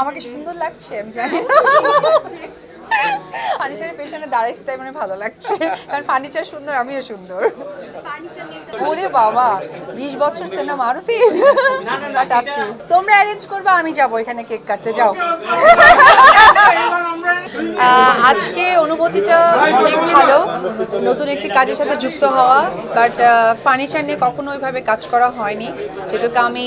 আমাকে সুন্দর লাগছে আমি জানি না ফার্নিচারের পেছনে দাঁড়াইছি তাই মানে ভালো লাগছে কারণ ফার্নিচার সুন্দর আমিও সুন্দর ওরে বাবা 20 বছর সিনেমা আরফি বাট আছে তোমরা অ্যারেঞ্জ করবে আমি যাবো এখানে কেক কাটতে যাও আজকে অনুভূতিটা অনেক ভালো নতুন একটি কাজের সাথে যুক্ত হওয়া বাট ফার্নিচার নিয়ে কখনো ওইভাবে কাজ করা হয়নি যেহেতু আমি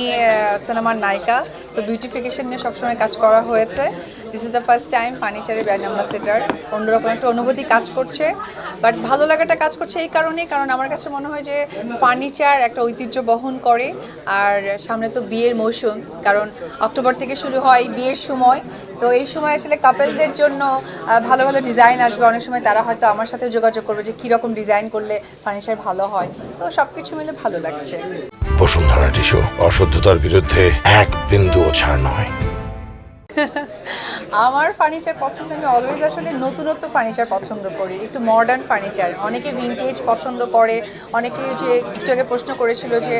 সিনেমার নায়িকা সো বিউটিফিকেশন নিয়ে সবসময় কাজ করা হয়েছে this is the first time ফার্নিচারের ব্র্যান্ড অ্যাম্বাসেডর অন্যরকম একটা অনুভূতি কাজ করছে বাট ভালো লাগাটা কাজ করছে এই কারণেই কারণ আমার কাছে মনে হয় যে ফার্নিচার একটা ঐতিহ্য বহন করে আর সামনে তো বিয়ের মৌসুম কারণ অক্টোবর থেকে শুরু হয় বিয়ের সময় তো এই সময় আসলে কাপলদের জন্য ভালো ভালো ডিজাইন আসবে অনেক সময় তারা হয়তো আমার সাথে যোগাযোগ করবে যে কীরকম ডিজাইন করলে ফার্নিচার ভালো হয় তো সব কিছু মিলে ভালো লাগছে বসুন্ধরা টিস্যু অশুদ্ধতার বিরুদ্ধে এক বিন্দুও ছাড় নয়। আমার ফার্নিচার পছন্দ আমি অলওয়েজ আসলে নতুনত্ব ফার্নিচার পছন্দ করি একটু মডার্ন ফার্নিচার অনেকে ভিনটেজ পছন্দ করে অনেকে যে একটু আগে প্রশ্ন করেছিল যে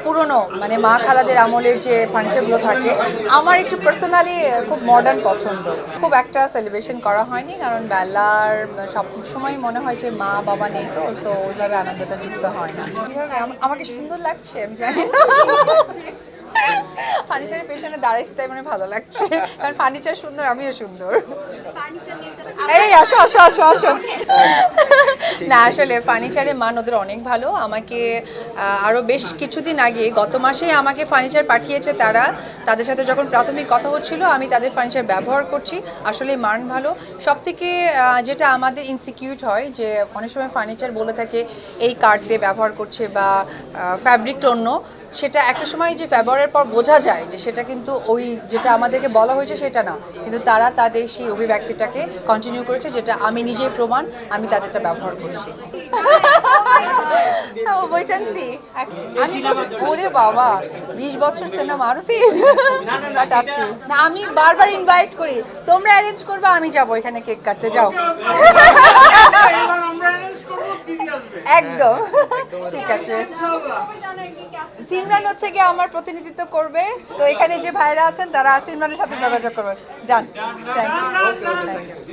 পুরনো মানে মা খালাদের আমলের যে ফার্নিচারগুলো থাকে আমার একটু পার্সোনালি খুব মডার্ন পছন্দ খুব একটা সেলিব্রেশন করা হয়নি কারণ বেলার সব সময় মনে হয় যে মা বাবা নেই তো সো ওইভাবে আনন্দটা যুক্ত হয় না কীভাবে আমাকে সুন্দর লাগছে আমি জানি না ফার্নিচারের পেছনে দাঁড়াইছি তাই মানে ভালো লাগছে কারণ ফার্নিচার সুন্দর আমিও সুন্দর এই আসো আসো আসো আসো না আসলে ফার্নিচারের মান ওদের অনেক ভালো আমাকে আরও বেশ কিছুদিন আগে গত মাসেই আমাকে ফার্নিচার পাঠিয়েছে তারা তাদের সাথে যখন প্রাথমিক কথা হচ্ছিল আমি তাদের ফার্নিচার ব্যবহার করছি আসলে মান ভালো সব থেকে যেটা আমাদের ইনসিকিউর হয় যে অনেক সময় ফার্নিচার বলে থাকে এই কাঠ দিয়ে ব্যবহার করছে বা ফ্যাব্রিকটা অন্য সেটা একটা সময় যে ব্যবহারের পর বোঝা যায় যে সেটা কিন্তু ওই যেটা আমাদেরকে বলা হয়েছে সেটা না কিন্তু তারা তাদের সেই অভিব্যক্তিটাকে কন্টিনিউ করেছে যেটা আমি নিজেই প্রমাণ আমি তাদেরটা ব্যবহার করছি ওয়েট অ্যান্ড সি আমি ওরে বাবা 20 বছর সিনেমা আরফি বাট আছে না আমি বারবার ইনভাইট করি তোমরা অ্যারেঞ্জ করবে আমি যাবো এখানে কেক কাটতে যাও একদম ঠিক আছে সিমরান হচ্ছে কি আমার প্রতিনিধিত্ব করবে তো এখানে যে ভাইরা আছেন তারা সিমরানের সাথে যোগাযোগ করবে যান থ্যাংক ইউ